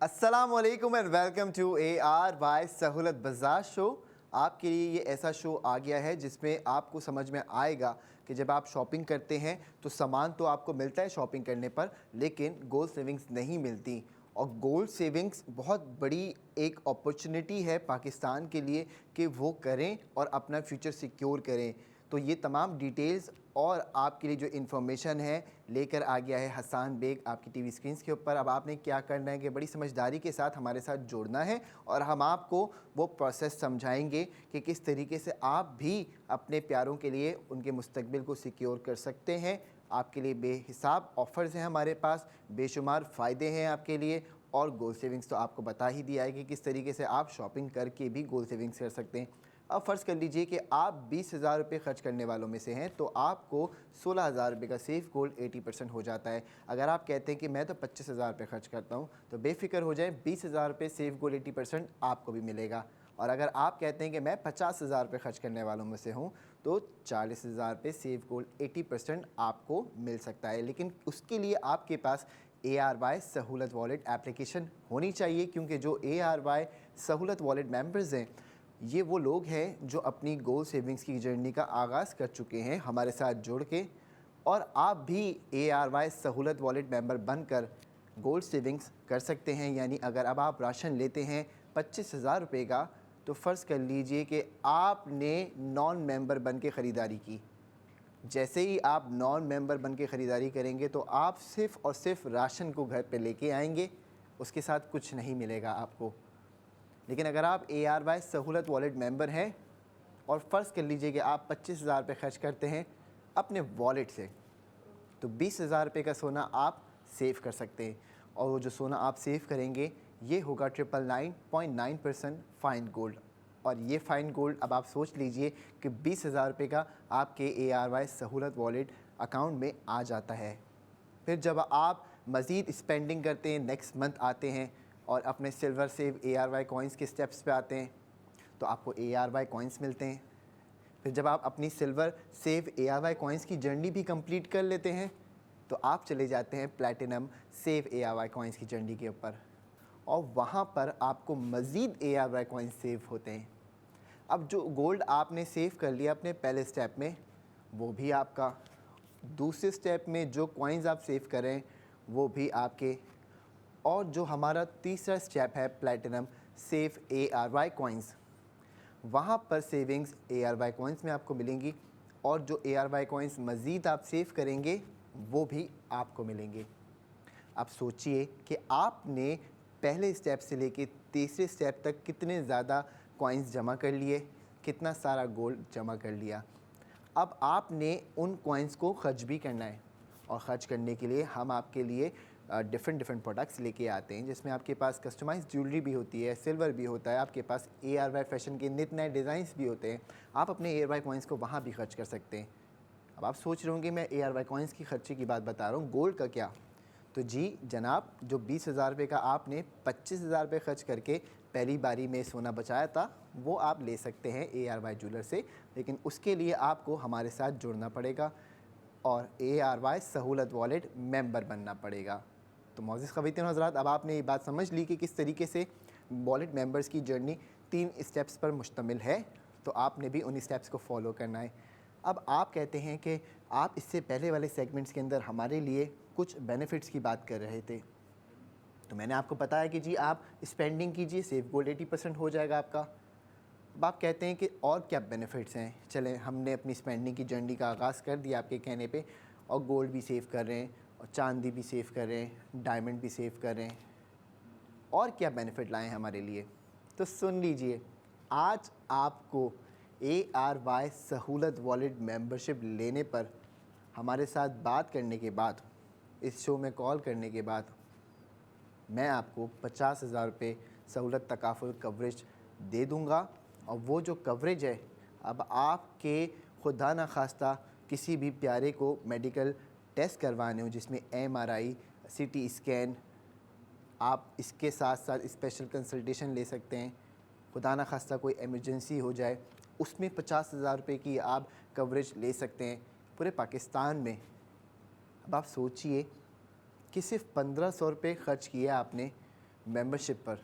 अस्सलाम वालेकुम and welcome to ARY सहूलत बाज़ार शो। आपके लिए ये ऐसा शो आ गया है जिसमें आपको समझ में आएगा कि जब आप शॉपिंग करते हैं तो सामान तो आपको मिलता है शॉपिंग करने पर, लेकिन गोल्ड सेविंग्स नहीं मिलती। और गोल्ड सेविंग्स बहुत बड़ी एक अपॉर्चुनिटी है पाकिस्तान के लिए कि वो करें और अपना फ्यूचर सिक्योर करें। तो ये तमाम डिटेल्स और आपके लिए जो इन्फॉर्मेशन है लेकर आ गया है हसन बेग आपकी टीवी स्क्रीन्स के ऊपर। अब आपने क्या करना है कि बड़ी समझदारी के साथ हमारे साथ जुड़ना है और हम आपको वो प्रोसेस समझाएंगे कि किस तरीके से आप भी अपने प्यारों के लिए उनके मुस्तकबिल को सिक्योर कर सकते हैं। आपके लिए बेहिसाब ऑफ़र्स हैं हमारे पास, बेशुमार फ़ायदे हैं आपके लिए। और गोल्ड सेविंग्स तो आपको बता ही दिया है कि किस तरीके से आप शॉपिंग करके भी गोल्ड सेविंग्स कर सकते हैं। अब फ़र्ज़ कर लीजिए कि आप 20,000 रुपये खर्च करने वालों में से हैं, तो आपको 16,000 रुपये का सेफ गोल्ड 80% हो जाता है। अगर आप कहते हैं कि मैं तो 25,000 रुपये खर्च करता हूँ, तो बेफ़िक्र हो जाएं, 20,000 रुपये सेफ गोल्ड 80% आपको भी मिलेगा। और अगर आप कहते हैं कि मैं 50,000 रुपये खर्च करने वालों में से हूँ, तो 40,000 रुपये सेफ गोल्ड 80% आपको मिल सकता है। लेकिन उसके लिए आपके पास ARY सहूलत वॉलेट एप्लीकेशन होनी चाहिए, क्योंकि जो ARY सहूलत वॉलेट मेंबर्स हैं ये वो लोग हैं जो अपनी गोल्ड सेविंग्स की जर्नी का आगाज़ कर चुके हैं हमारे साथ जुड़ के। और आप भी ARY सहूलत वॉलेट मेंबर बनकर गोल्ड सेविंग्स कर सकते हैं। यानी अगर अब आप राशन लेते हैं 25,000 रुपये का, तो फ़र्ज़ कर लीजिए कि आपने नॉन मेंबर बन के ख़रीदारी की। जैसे ही आप नॉन मेंबर बन के ख़रीदारी करेंगे तो आप सिर्फ़ और सिर्फ राशन को घर पे लेके आएंगे, उसके साथ कुछ नहीं मिलेगा आपको। लेकिन अगर आप ARY सहूलत वॉलेट मेंबर हैं और फ़र्ज़ कर लीजिए कि आप 25,000 रुपये खर्च करते हैं अपने वॉलेट से, तो 20,000 रुपये का सोना आप सेव कर सकते हैं। और वो जो सोना आप सेव करेंगे ये होगा 999.9% फ़ाइन गोल्ड। और ये फ़ाइन गोल्ड अब आप सोच लीजिए कि 20,000 रुपये का आपके ARY सहूलत वॉलेट अकाउंट में आ जाता है। फिर जब आप मज़ीद स्पेंडिंग करते हैं, नेक्स्ट मंथ आते हैं और अपने सिल्वर सेव ARY कॉइन्स के स्टेप्स पे आते हैं, तो आपको ARY कॉइन्स मिलते हैं। फिर जब आप अपनी सिल्वर सेव ARY कॉइन्स की जर्नी भी कंप्लीट कर लेते हैं, तो आप चले जाते हैं प्लैटिनम सेव ARY कॉइन्स की जर्नी के ऊपर, और वहाँ पर आपको मज़ीद ARY कॉइन्स सेव होते हैं। अब जो गोल्ड आपने सेव कर लिया अपने पहले स्टेप में, वो भी आपका। दूसरे स्टेप में जो कॉइन्स आप सेव करें वो भी आपके। और जो हमारा तीसरा स्टेप है प्लैटिनम सेव ARY कॉइन्स, वहाँ पर सेविंग्स ARY कॉइन्स में आपको मिलेंगी, और जो ARY कॉइन्स मज़ीद आप सेव करेंगे वो भी आपको मिलेंगे। अब सोचिए कि आपने पहले स्टेप से लेके तीसरे स्टेप तक कितने ज़्यादा कॉइन्स जमा कर लिए, कितना सारा गोल्ड जमा कर लिया। अब आपने उन कॉइन्स को खर्च भी करना है, और ख़र्च करने के लिए हम आपके लिए डिफरेंट प्रोडक्ट्स लेके आते हैं, जिसमें आपके पास कस्टमाइज्ड ज्वेलरी भी होती है, सिल्वर भी होता है, आपके पास ARY फैशन के नित नए डिज़ाइंस भी होते हैं। आप अपने ARY कॉइन्स को वहाँ भी खर्च कर सकते हैं। अब आप सोच रहे होंगे मैं ARY कॉइन्स की खर्चे की बात बता रहा हूँ, गोल्ड का क्या? तो जी जनाब, जो 20,000 रुपये का आपने 25,000 रुपये खर्च करके पहली बारी में सोना बचाया था, वो आप ले सकते हैं ARY ज्वेलर से। लेकिन उसके लिए आपको हमारे साथ जुड़ना पड़ेगा और ARY सहूलत वॉलेट मेंबर बनना पड़ेगा। तो मौजूद ख़वातीन और हज़रात, अब आपने ये बात समझ ली कि किस तरीके से वॉलेट मेंबर्स की जर्नी 3 स्टेप्स पर मुश्तमिल है, तो आपने भी उन स्टेप्स को फॉलो करना है। अब आप कहते हैं कि आप इससे पहले वाले सेगमेंट्स के अंदर हमारे लिए कुछ बेनिफिट्स की बात कर रहे थे, तो मैंने आपको बताया कि जी आप स्पेंडिंग कीजिए, सेफ गोल्ड 80% हो जाएगा आपका। अब आप कहते हैं कि और क्या बेनिफिट्स हैं। चलें, हमने अपनी स्पेंडिंग की जर्नी का आगाज़ कर दिया आपके कहने पे, और गोल्ड भी सेव कर रहे हैं, और चांदी भी सेव कर रहे हैं, डायमंड भी सेव कर रहे हैं, और क्या बेनिफिट लाएं हमारे लिए। तो सुन लीजिए, आज आपको ARY सहूलत वॉलेट मेंबरशिप लेने पर हमारे साथ बात करने के बाद, इस शो में कॉल करने के बाद, मैं आपको 50,000 रुपये सहूलत तकाफुल कवरेज दे दूँगा। और वो जो कवरेज है, अब आपके खुदा न खास्ता किसी भी प्यारे को मेडिकल टेस्ट करवाने हो, जिसमें MRI, CT स्कैन, आप इसके साथ साथ स्पेशल कंसल्टेशन ले सकते हैं। खुदा न खास्ता कोई इमरजेंसी हो जाए, उसमें 50,000 रुपये की आप कवरेज ले सकते हैं पूरे पाकिस्तान में। अब आप सोचिए कि सिर्फ 1,500 रुपये ख़र्च किए आपने मेंबरशिप पर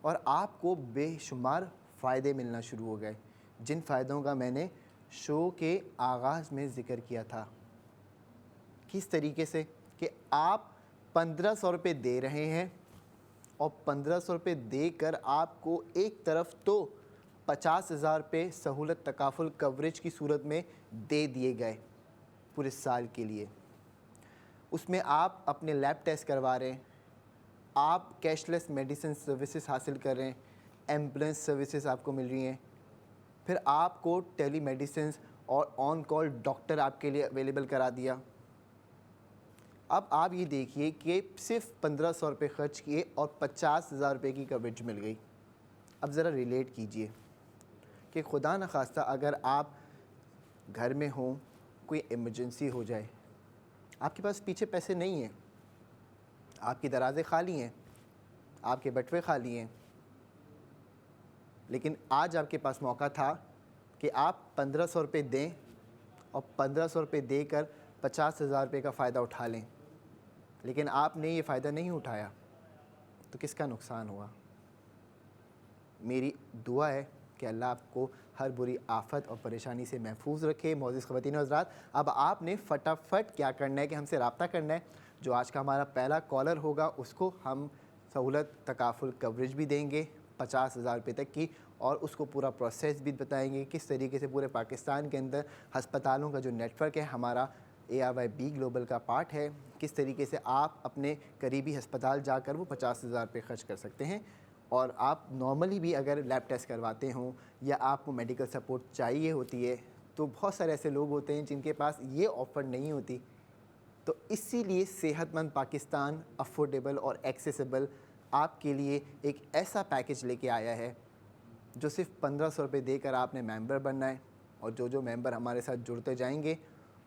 और आपको बेशुमार फ़ायदे मिलना शुरू हो गए, जिन फ़ायदों का मैंने शो के आगाज़ में ज़िक्र किया था। किस तरीके से कि आप 1500 रुपये दे रहे हैं और 1500 रुपये देकर आपको एक तरफ तो 50,000 रुपये सहूलत तकाफुल कवरेज की सूरत में दे दिए गए पूरे साल के लिए। उसमें आप अपने लैब टेस्ट करवा रहे हैं, आप कैशलेस मेडिसिन सर्विसेज हासिल कर रहे हैं, एम्बुलेंस सर्विसेज आपको मिल रही हैं, फिर आपको टेली मेडिसिन और ऑन कॉल डॉक्टर आपके लिए अवेलेबल करा दिया। अब आप ये देखिए कि सिर्फ 1500 रुपये खर्च किए और 50,000 रुपये की कवरेज मिल गई। अब ज़रा रिलेट कीजिए कि खुदा न खास्ता अगर आप घर में हों, कोई इमरजेंसी हो जाए, आपके पास पीछे पैसे नहीं हैं, आपकी दराज़ें खाली हैं, आपके बटवे खाली हैं, लेकिन आज आपके पास मौका था कि आप 1500 रुपये दें और 1500 रुपये देकर 50,000 रुपये का फ़ायदा उठा लें, लेकिन आपने ये फ़ायदा नहीं उठाया तो किसका नुकसान हुआ? मेरी दुआ है कि अल्लाह आपको हर बुरी आफत और परेशानी से महफूज रखे। मोअज़्ज़िज़ ख़वातीन व हज़रात, अब आपने फटाफट क्या करना है कि हमसे रब्ता करना है। जो आज का हमारा पहला कॉलर होगा उसको हम सहूलत तकाफुल कवरेज भी देंगे 50,000 रुपये तक की, और उसको पूरा प्रोसेस भी बताएंगे किस तरीके से पूरे पाकिस्तान के अंदर हस्पतालों का जो नेटवर्क है, हमारा ARYB ग्लोबल का पार्ट है, किस तरीके से आप अपने करीबी हस्पताल जाकर वो 50,000 रुपये खर्च कर सकते हैं। और आप नॉर्मली भी अगर लैब टेस्ट करवाते हों या आपको मेडिकल सपोर्ट चाहिए होती है, तो बहुत सारे ऐसे लोग होते हैं जिनके पास ये ऑफ़र नहीं होती। तो इसीलिए सेहतमंद पाकिस्तान अफोर्डेबल और एक्सेसिबल आपके लिए एक ऐसा पैकेज लेके आया है जो सिर्फ 1500 रुपये देकर आपने मेंबर बनना है, और जो मेंबर हमारे साथ जुड़ते जाएंगे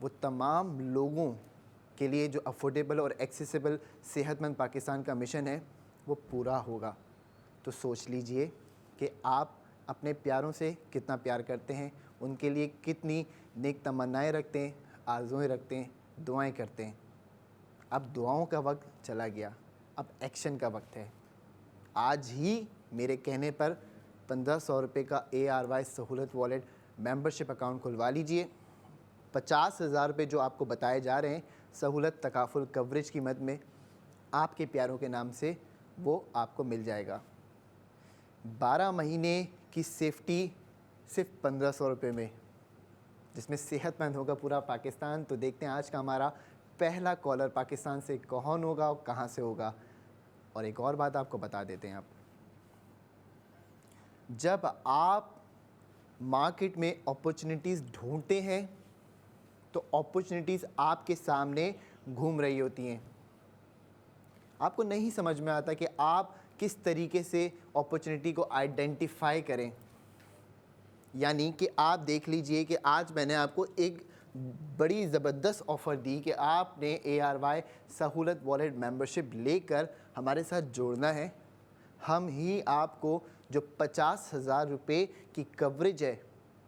वो तमाम लोगों के लिए जो अफोर्डेबल और एक्सेसिबल सेहतमंद पाकिस्तान का मिशन है वो पूरा होगा। तो सोच लीजिए कि आप अपने प्यारों से कितना प्यार करते हैं, उनके लिए कितनी नेक तमन्नाएँ रखते हैं, आरज़ुएँ रखते हैं, दुआएं करते हैं। अब दुआओं का वक्त चला गया, अब एक्शन का वक्त है। आज ही मेरे कहने पर 1500 रुपये का ARY सहूलत वॉलेट मेंबरशिप अकाउंट खुलवा लीजिए। 50,000 रुपये जो आपको बताए जा रहे हैं सहूलत तकाफुल कवरेज की मद में, आपके प्यारों के नाम से वो आपको मिल जाएगा। 12 महीने की सेफ्टी सिर्फ 1500 रुपये में, जिसमें सेहतमंद होगा पूरा पाकिस्तान। तो देखते हैं आज का हमारा पहला कॉलर पाकिस्तान से कौन होगा और कहाँ से होगा। और एक और बात आपको बता देते हैं, आप जब आप मार्केट में अपॉर्चुनिटीज़ ढूंढते हैं तो अपॉर्चुनिटीज़ आपके सामने घूम रही होती हैं। आपको नहीं समझ में आता कि आप किस तरीके से अपॉर्चुनिटी को आइडेंटिफाई करें। यानी कि आप देख लीजिए कि आज मैंने आपको एक बड़ी ज़बरदस्त ऑफ़र दी कि आपने ARY सहूलत वॉलेट मेंबरशिप लेकर हमारे साथ जुड़ना है। हम ही आपको जो 50,000 रुपये की कवरेज है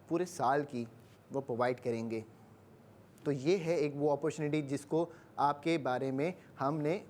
पूरे साल की वो प्रोवाइड करेंगे। तो ये है एक वो अपॉर्चुनिटी जिसको आपके बारे में हमने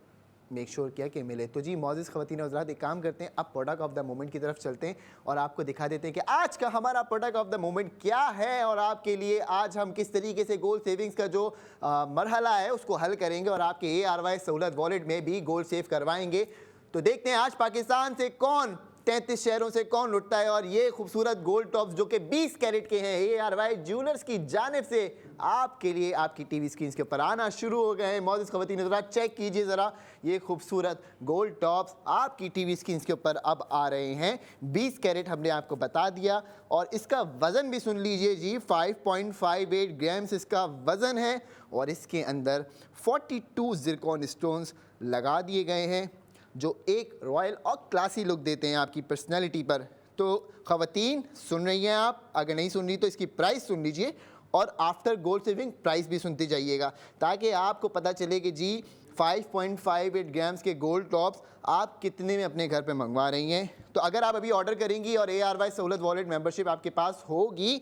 मेक श्योर किया कि मिले। तो जी मोअज़्ज़िज़ ख़वातीन हज़रात, एक काम करते हैं, अब प्रोडक्ट ऑफ द मोमेंट की तरफ चलते हैं और आपको दिखा देते हैं कि आज का हमारा प्रोडक्ट ऑफ द मोमेंट क्या है, और आपके लिए आज हम किस तरीके से गोल्ड सेविंग्स का जो मरहला है उसको हल करेंगे और आपके ARY सहूलत वॉलेट में भी गोल्ड सेव करवाएंगे। तो देखते हैं आज पाकिस्तान से कौन 33 शहरों से कौन लुटता है। और ये खूबसूरत गोल्ड टॉप्स जो कि 20 कैरेट के हैं ARY ज्वेलर्स की जानिब से आपके लिए आपकी टीवी स्क्रीन के ऊपर आना शुरू हो गए हैं। मोअज़्ज़िज़ ख़वातीन हज़रात, चेक कीजिए ज़रा, ये खूबसूरत गोल्ड टॉप्स आपकी टीवी स्क्रीन के ऊपर अब आ रहे हैं। 20 कैरेट हमने आपको बता दिया, और इसका वज़न भी सुन लीजिए जी, 5.58 ग्राम्स इसका वज़न है, और इसके अंदर 42 ज़िरकॉन स्टोन्स लगा दिए गए हैं जो एक रॉयल और क्लासी लुक देते हैं आपकी पर्सनैलिटी पर। तो ख़वातीन सुन रही हैं आप, अगर नहीं सुन रही तो इसकी प्राइस सुन लीजिए और आफ्टर गोल्ड सेविंग प्राइस भी सुनते जाइएगा, ताकि आपको पता चले कि जी 5.58 ग्राम्स के गोल्ड टॉप्स आप कितने में अपने घर पे मंगवा रही हैं। तो अगर आप अभी ऑर्डर करेंगी और ARY सहूलत वॉलेट मेंबरशिप आपके पास होगी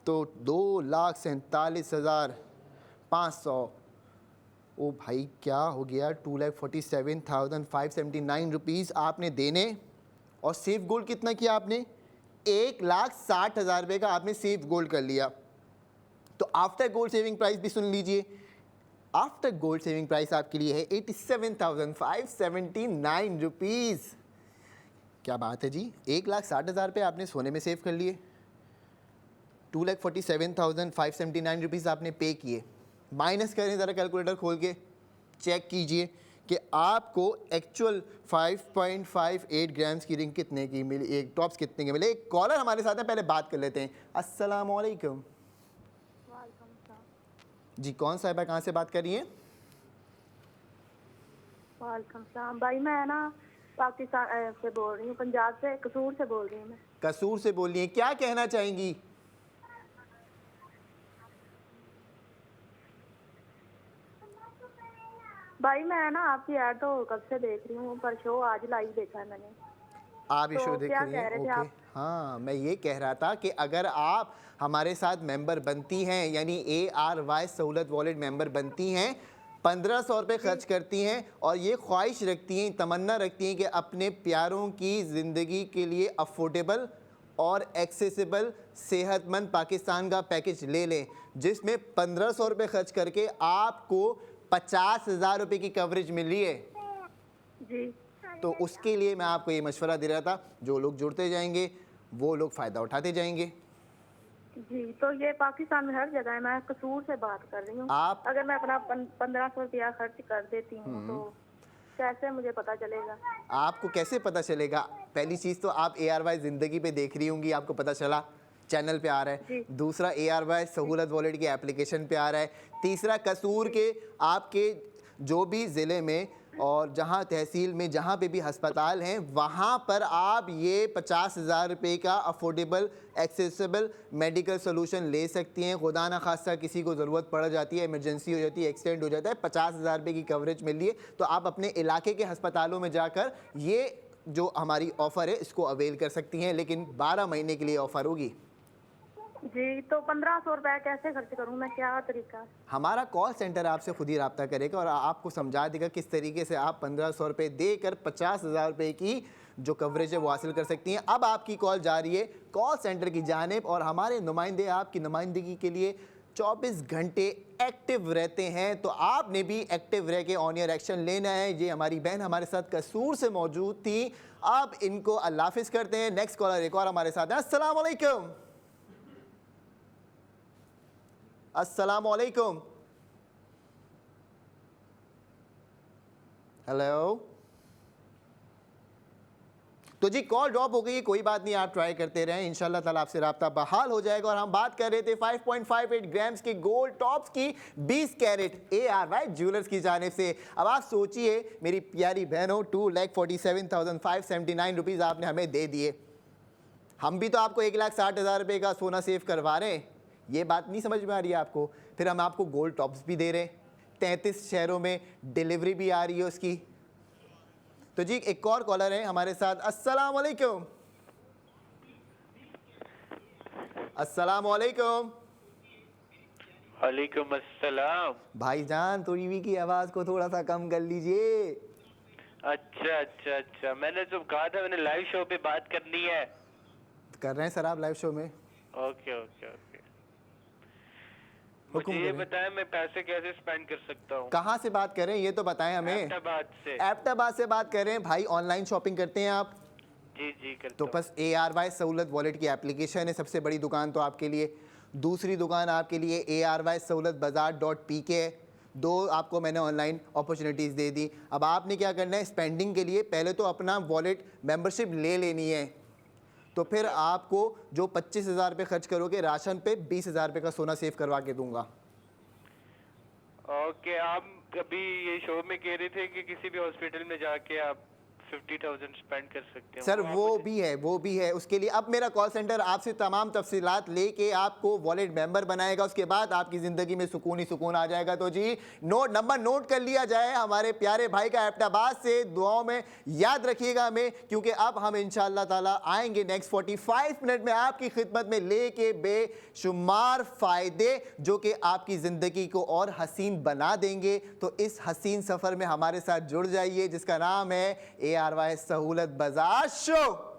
तो 2,47,500 ओ भाई क्या हो गया, 2,47,579 रुपीज़ आपने देने, और सेफ गोल्ड कितना किया आपने, 1,60,000 रुपये का आपने सेफ गोल्ड कर लिया। तो आफ्टर गोल्ड सेविंग प्राइस भी सुन लीजिए, आफ्टर गोल्ड सेविंग प्राइस आपके लिए है 87,579 रुपीज़। क्या बात है जी, 1,60,000 रुपये आपने सोने में सेव कर लिए, 2,47,579 रुपीज़ आपने पे किए। माइनस करें ज़रा कैलकुलेटर खोल के, चेक कीजिए कि आपको एक्चुअल 5.58 ग्राम्स की रिंग कितने की मिली, एक टॉप्स कितने के मिले। एक कॉलर हमारे साथ है, पहले बात कर लेते हैं। अस्सलाम वालेकुम। जी कौन साहिबा, कहाँ से बात कर रही हैं? वालेकुम सलाम भाई, मैं ना पाकिस्तान से बोल रही हूँ, पंजाब से, कसूर से बोल रही हूँ मैं। कसूर से बोल रही हैं, क्या कहना चाहेंगी? भाई मैं ना आपकी ऐड तो कब से देख रही हूँ, पर शो आज लाइव देखा है मैंने। आप ये तो शो देख क्या रही कह हैं? रहे थे ओके आप? हाँ, मैं ये कह रहा था कि अगर आप हमारे साथ मेंबर बनती हैं, यानी ARY सहूलत वॉलेट मेंबर बनती हैं, 1,500 रुपये खर्च करती हैं और ये ख्वाहिश रखती हैं, तमन्ना रखती हैं कि अपने प्यारों की ज़िंदगी के लिए अफोर्डेबल और एक्सेसिबल सेहतमंद पाकिस्तान का पैकेज ले लें, जिसमें 1,500 रुपये खर्च करके आपको 50,000 रुपये की कवरेज मिल रही है। जी तो उसके लिए मैं आपको ये मशवरा दे रहा था, जो लोग जुड़ते जाएंगे वो लोग फ़ायदा उठाते जाएंगे। जी, तो ये पाकिस्तान में हर जगह है, मैं कसूर से बात कर रही हूँ। आप अगर मैं अपना 1,500 रुपया खर्च कर देती हूँ तो कैसे मुझे पता चलेगा? आपको कैसे पता चलेगा? पहली चीज़ तो आप ARY ज़िंदगी पे देख रही होंगी, आपको पता चला, चैनल पे आ रहा है। जी। दूसरा ARY सहूलत वॉलेट की एप्लीकेशन पे आ रहा है। तीसरा कसूर के आपके जो भी ज़िले में और जहाँ तहसील में जहाँ पे भी अस्पताल हैं, वहाँ पर आप ये 50,000 रुपये का अफोर्डेबल एक्सेसिबल मेडिकल सोल्यूशन ले सकती हैं। खुदा ना खास्ता किसी को ज़रूरत पड़ जाती है, इमरजेंसी हो जाती है, एक्सीडेंट हो जाता है, 50,000 रुपये की कवरेज मिल रही है। तो आप अपने इलाके के अस्पतालों में जाकर ये जो हमारी ऑफ़र है इसको अवेल कर सकती हैं, लेकिन 12 महीने के लिए ऑफ़र होगी। जी, तो 1,500 रुपया कैसे खर्च करूँ मैं, क्या तरीका? हमारा कॉल सेंटर आपसे खुद ही रब्ता करेगा और आपको समझा देगा किस तरीके से आप 1,500 रुपये देकर 50,000 रुपये की जो कवरेज है वो हासिल कर सकती हैं। अब आपकी कॉल जा रही है कॉल सेंटर की जानिब और हमारे नुमाइंदे आपकी नुमाइंदगी के लिए 24 घंटे एक्टिव रहते हैं। तो आपने भी एक्टिव रह के ऑन ईयर एक्शन लेना है। ये हमारी बहन हमारे साथ कसूर से मौजूद थी, अब इनको अल्लाह हाफिज़ करते हैं। नेक्स्ट कॉलर एक और हमारे साथ है। अस्सलाम वालेकुम। अस्सलाम वालेकुम। हेलो। तो जी कॉल ड्रॉप हो गई, कोई बात नहीं, आप ट्राई करते रहें, इंशाल्लाह ताला आपसे राब्ता बहाल हो जाएगा। और हम बात कर रहे थे 5.58 ग्राम्स के गोल्ड टॉप्स की 20 कैरेट ARY ज्वेलर्स की जानिब से। अब आप सोचिए मेरी प्यारी बहनों, 2,47,579 रुपीज़ आपने हमें दे दिए, हम भी तो आपको 1,60,000 रुपये का सोना सेव करवा रहे हैं। ये बात नहीं समझ में आ रही है आपको? फिर हम आपको गोल्ड टॉप्स भी दे रहे हैं, 33 शहरों में डिलीवरी भी आ रही है उसकी। तो जी एक और कॉलर है हमारे साथ। अस्सलाम वालेकुम। अस्सलाम वालेकुम। वालेकुम अस्सलाम। भाईजान टीवी की आवाज़ को थोड़ा सा कम कर लीजिए। अच्छा अच्छा अच्छा, मैंने तो कहा था मैंने लाइव शो पे बात करनी है। कर रहे हैं सर आप लाइव शो में। ओके ओके ओके, हुक्म मुझे ये करें। बताएं मैं पैसे कैसे स्पेंड कर सकता हूँ? कहाँ से बात कर रहे हैं ये तो बताएं हमें। एबटाबाद से। एबटाबाद से बात कर रहे हैं भाई। ऑनलाइन शॉपिंग करते हैं आप? जी जी करता तो हूँ। बस ARY सहूलत वॉलेट की एप्लीकेशन है सबसे बड़ी दुकान तो आपके लिए। दूसरी दुकान आपके लिए ARY सहूलत बाजार .pk है। दो आपको मैंने ऑनलाइन अपॉर्चुनिटीज़ दे दी। अब आपने क्या करना है, स्पेंडिंग के लिए पहले तो अपना वॉलेट मेंबरशिप ले लेनी है। तो फिर आपको जो 25,000 रुपये खर्च करोगे राशन पे, 20,000 रुपये का सोना सेव करवा के दूंगा। ओके, आप अभी ये शो में कह रहे थे कि किसी भी हॉस्पिटल में जाके आप 50,000 स्पेंड कर सकते हैं। सर आप वो मुझे- भी है उसके लिए अब मेरा कॉल सेंटर आपसे तमाम तफसीलात लेके आपको वॉलेट मेंबर बनाएगा, उसके बाद आपकी ज़िंदगी में सुकून ही सुकून आ जाएगा। तो जी नंबर नोट कर लिया जाए हमारे प्यारे भाई का एबटाबाद से, दुआओं में याद रखिएगा हमें, क्योंकि अब हम इंशाअल्लाह ताला आएंगे नेक्स्ट 45 मिनट में आपकी खिदमत में लेके बेशुमार फ़ायदे जो कि आपकी ज़िंदगी को और हसीन बना देंगे। तो इस हसीन सफ़र में हमारे साथ जुड़ जाइए जिसका नाम है ARY सहूलत बाजार शो।